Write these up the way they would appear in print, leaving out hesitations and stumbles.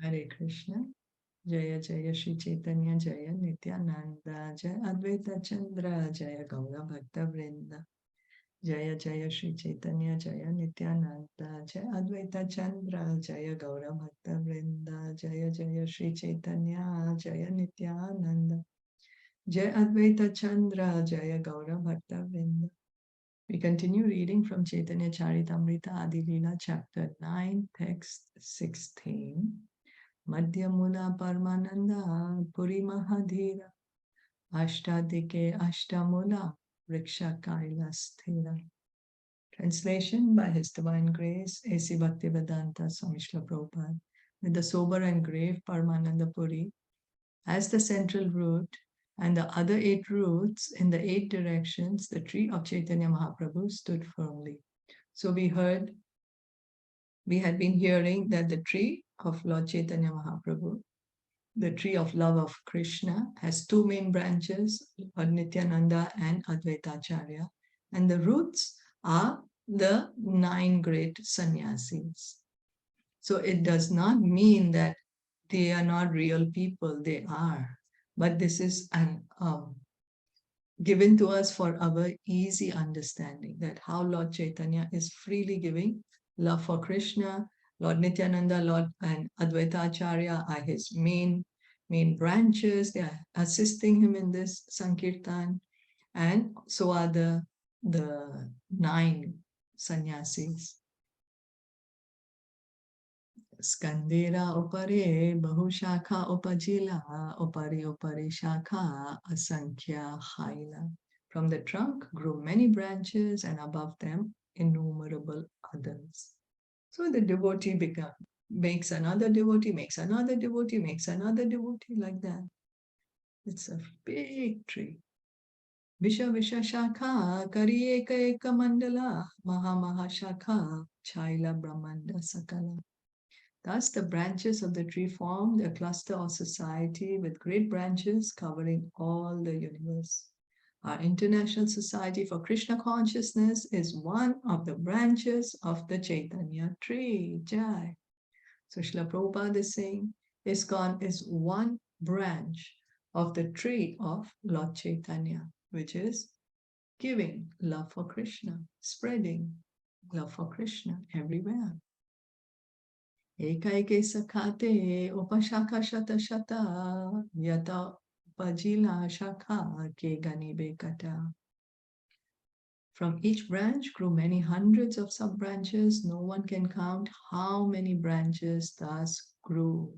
Hare Krishna. Jaya Jaya Shri Chaitanya Jaya Nityananda Jaya Advaita Chandra Jaya Gaura Bhakta Vrinda. Jaya Jaya Shri Chaitanya Jaya Nityananda Jaya Advaita Chandra Jaya Gaura Bhakta Vrinda. Jaya Jaya Shri Chaitanya Jaya Nityananda Jaya Advaita Chandra Jaya Gaura Bhakta Vrinda. We continue reading from Caitaniya Caritamita Adi Leela, chapter 9, text 16. Madhyamula Parmananda Puri Mahadhira Ashtadike Ashtamula Vriksha Kaila Sthira. Translation by His Divine Grace, A.C. Bhaktivedanta Swami Srila Prabhupada. With the sober and grave Paramananda Puri as the central root and the other 8 roots in the 8 directions, the tree of Chaitanya Mahaprabhu stood firmly. So we had been hearing that the tree of Lord Chaitanya Mahaprabhu, the tree of love of Krishna, has 2 main branches, Lord Nityananda and Advaita Acharya, and the roots are the 9 great sannyasis. So it does not mean that they are not real people, they are. But this is an given to us for our easy understanding that how Lord Chaitanya is freely giving love for Krishna. Lord Nityananda, Lord and Advaita Acharya are his main branches. They are assisting him in this Sankirtan, and so are the 9 sannyasis. Skandera upare bahushakha upajila upari shakha asankhya haila. From the trunk grew many branches, and above them innumerable others. So the devotee makes another devotee, makes another devotee, makes another devotee, like that. It's a big tree. Visha Visha Shakha Kari Eka Eka Mandala Maha Shakha Chaila Brahmanda Sakala. Thus, the branches of the tree formed a cluster or society with great branches covering all the universe. Our International Society for Krishna Consciousness is one of the branches of the Chaitanya tree. Jai. So Srila Prabhupada is saying, ISKCON is one branch of the tree of Lord Chaitanya, which is giving love for Krishna, spreading love for Krishna everywhere. Ekaike sakate upashaka shata shata yata upajila shaka ke ganibe kata. From each branch grew many hundreds of sub-branches. No one can count how many branches thus grew.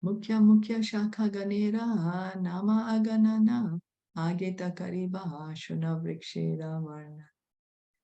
Mukhya shakha ganera nama aganana ageta kariba shuna vrikshera varna.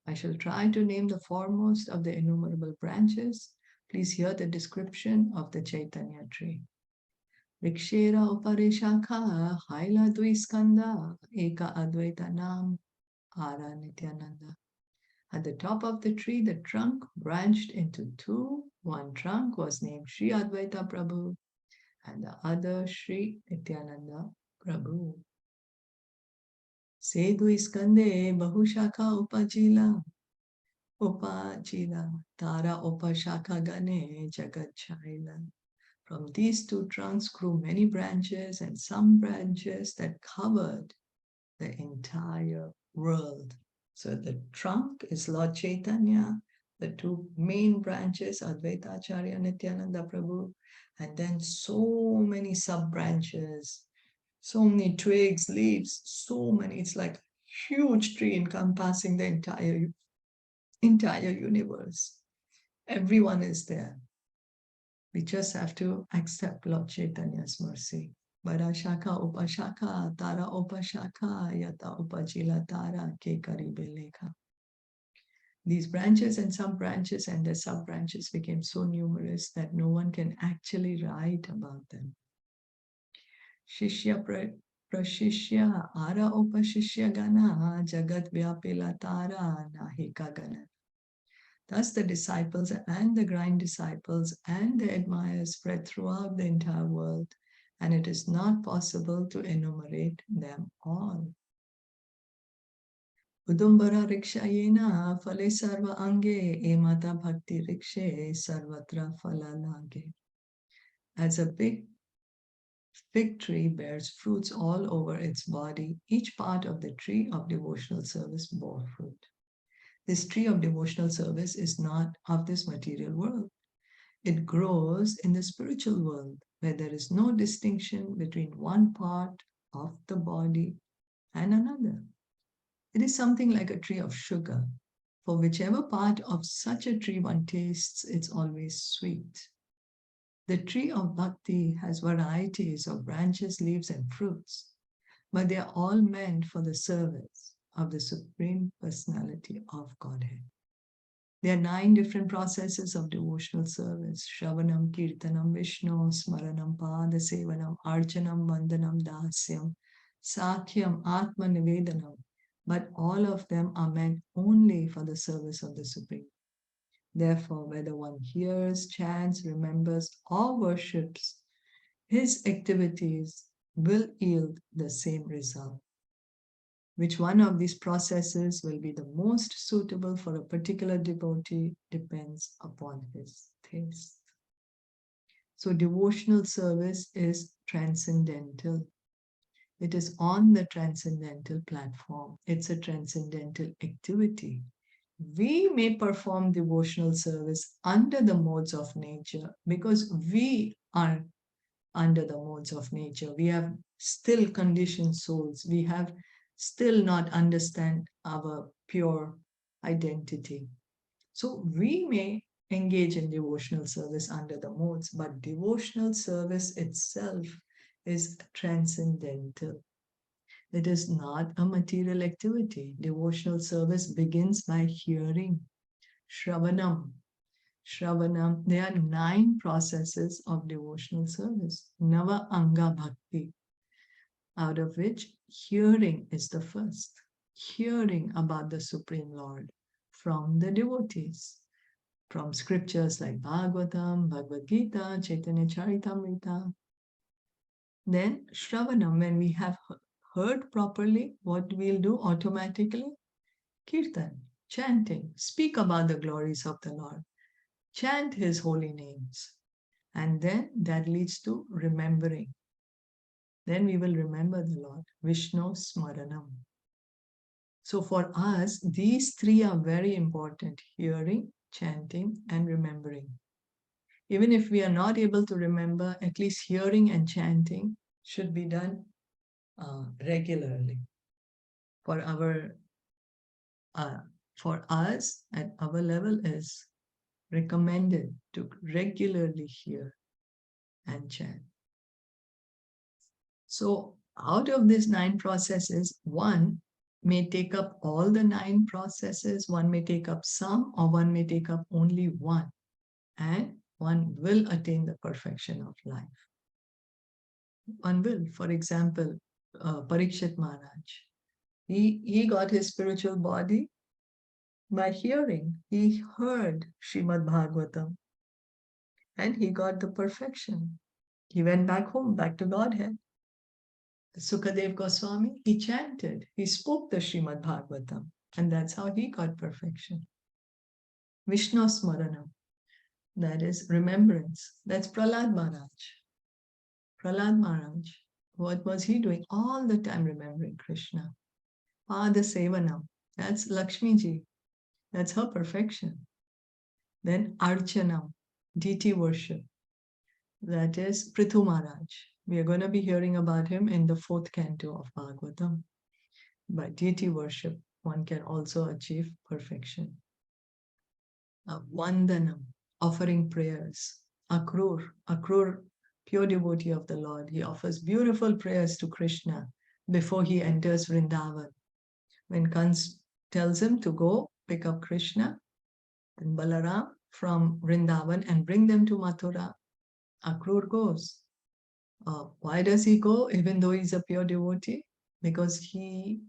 I shall try to name the foremost of the innumerable branches. Please hear the description of the Chaitanya tree. Vrikshera upare shakha haila dviskanda eka advaita nam ara nityananda. At the top of the tree, the trunk branched into 2. One trunk was named Sri Advaita Prabhu and the other Sri Nityananda Prabhu. Sedu iskande bahushaka upajila tara upashaka gane jagat chaila. From these 2 trunks grew many branches, and some branches that covered the entire world. So the trunk is Lord Chaitanya, the 2 main branches, Advaita Acharya, Nityananda Prabhu, and then so many sub-branches, so many twigs, leaves, so many. It's like a huge tree encompassing the entire universe. Everyone is there. We just have to accept Lord Chaitanya's mercy. Bada shaka upashaka tara upashaka yata upajila tara ke karibe lekha. These branches and sub-branches and their sub-branches became so numerous that no one can actually write about them. Shishya prashishya ara upashishya gana jagat vyapila tara nahika gana. Thus the disciples and the grind disciples and the admirers spread throughout the entire world, and it is not possible to enumerate them all. Udumbara rikshayena phale sarva ange emata bhakti rikshe sarvatra phala lage. As a big fig tree bears fruits all over its body, each part of the tree of devotional service bore fruit. This tree of devotional service is not of this material world. It grows in the spiritual world, where there is no distinction between one part of the body and another. It is something like a tree of sugar. For whichever part of such a tree one tastes, it's always sweet. The tree of bhakti has varieties of branches, leaves, and fruits, but they are all meant for the service of the Supreme Personality of Godhead. There are 9 different processes of devotional service: Shravanam, Kirtanam, Vishnu, Smaranam, Padasevanam, Archanam, Vandanam, Dasyam, Sakhyam, Atma Nivedanam. But all of them are meant only for the service of the Supreme. Therefore, whether one hears, chants, remembers, or worships, his activities will yield the same result. Which one of these processes will be the most suitable for a particular devotee depends upon his taste. So, devotional service is transcendental. It is on the transcendental platform. It's a transcendental activity. We may perform devotional service under the modes of nature because we are under the modes of nature. We have still conditioned souls. We have still not understand our pure identity. So we may engage in devotional service under the modes, but devotional service itself is transcendental. It is not a material activity. Devotional service begins by hearing. Shravanam. Shravanam. There are 9 processes of devotional service. Nava Anga Bhakti, out of which hearing is the first. Hearing about the Supreme Lord from the devotees, from scriptures like Bhagavatam, Bhagavad Gita, Caitaniya Caritamita. Then Shravanam, when we have heard properly, what we'll do automatically? Kirtan, chanting, speak about the glories of the Lord, chant his holy names. And then that leads to remembering. Then we will remember the Lord, Vishnu Smaranam. So for us, these 3 are very important: hearing, chanting, and remembering. Even if we are not able to remember, at least hearing and chanting should be done regularly. For us at our level is recommended to regularly hear and chant. So out of these 9 processes, one may take up all the 9 processes, one may take up some, or one may take up only one, and one will attain the perfection of life. One will, for example, Parikshit Maharaj. He got his spiritual body by hearing. He heard Srimad Bhagavatam and he got the perfection. He went back home, back to Godhead. Sukadev Goswami, he chanted, he spoke the Srimad Bhagavatam, and that's how he got perfection. Vishnu Smaranam, that is remembrance. That's Prahlad Maharaj. Prahlad Maharaj, what was he doing? All the time remembering Krishna. Pada Sevanam, that's Lakshmi ji. That's her perfection. Then Archanam, deity worship. That is Prithu Maharaj. We are going to be hearing about him in the 4th canto of Bhagavatam. By deity worship, one can also achieve perfection. Vandanam, offering prayers. Akrur, pure devotee of the Lord. He offers beautiful prayers to Krishna before he enters Vrindavan. When Kans tells him to go pick up Krishna and Balaram from Vrindavan and bring them to Mathura, Akrur goes. Why does he go even though he's a pure devotee? Because he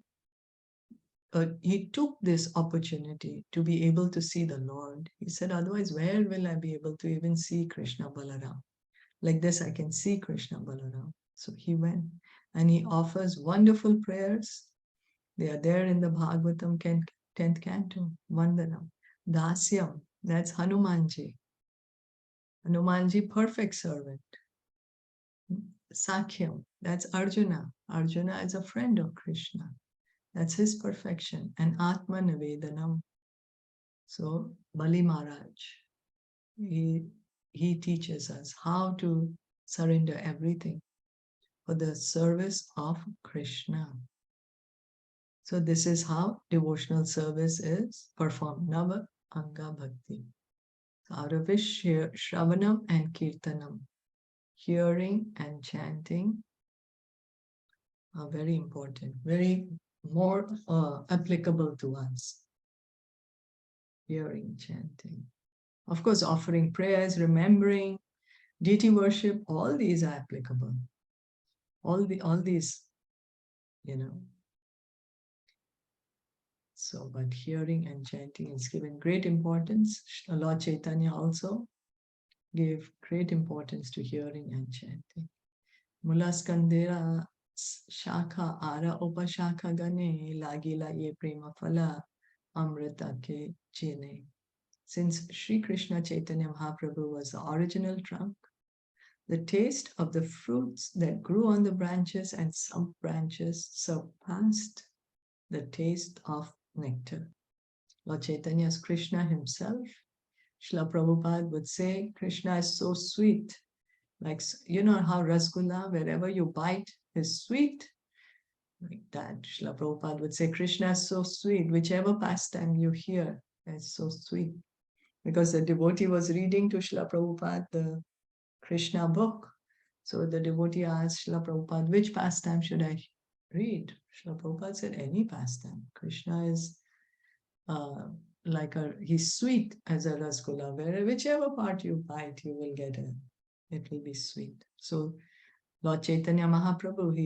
took this opportunity to be able to see the Lord. He said, otherwise, where will I be able to even see Krishna Balaram? Like this, I can see Krishna Balaram. So he went and he offers wonderful prayers. They are there in the Bhagavatam 10th canto. Vandanam. Dasyam, that's Hanumanji. Hanumanji, perfect servant. Sakhyam, that's Arjuna. Arjuna is a friend of Krishna. That's his perfection. And Atma Nivedanam. So Bali Maharaj, he teaches us how to surrender everything for the service of Krishna. So this is how devotional service is performed. Nava Anga Bhakti. So out of which Shravanam and Kirtanam, hearing and chanting, are very important, very more applicable to us. Hearing, chanting. Of course, offering prayers, remembering, deity worship, all these are applicable. All these, you know. So, but hearing and chanting is given great importance. Lord Chaitanya also gave great importance to hearing and chanting. Mula skandera shakha ara upashakha gane lagila ye prema phala amrita ke chene. Since Sri Krishna Chaitanya Mahaprabhu was the original trunk, the taste of the fruits that grew on the branches and some branches surpassed the taste of nectar. Lord Chaitanya is Krishna himself. Srila Prabhupada would say, Krishna is so sweet. Like, you know how Rasgulla, wherever you bite, is sweet? Like that. Srila Prabhupada would say, Krishna is so sweet. Whichever pastime you hear, is so sweet. Because the devotee was reading to Srila Prabhupada the Krishna book. So the devotee asked Srila Prabhupada, which pastime should I read? Srila Prabhupada said, any pastime. Krishna is he's sweet as a rasgulla, where whichever part you bite, you will get it will be sweet. So Lord Chaitanya Mahaprabhu,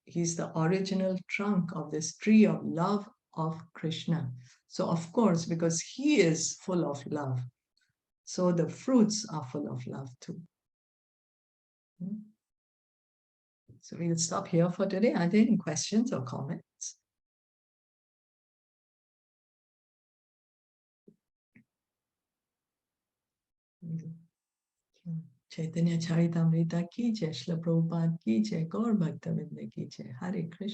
he's the original trunk of this tree of love of Krishna. So of course, because he is full of love, so the fruits are full of love too. So we'll stop here for today. Are there any questions or comments? Caitaniya Caritamita ki jai, Srila Prabhupada ki jai, Gaur Bhakta Vrinda ki jai. Hare Krishna.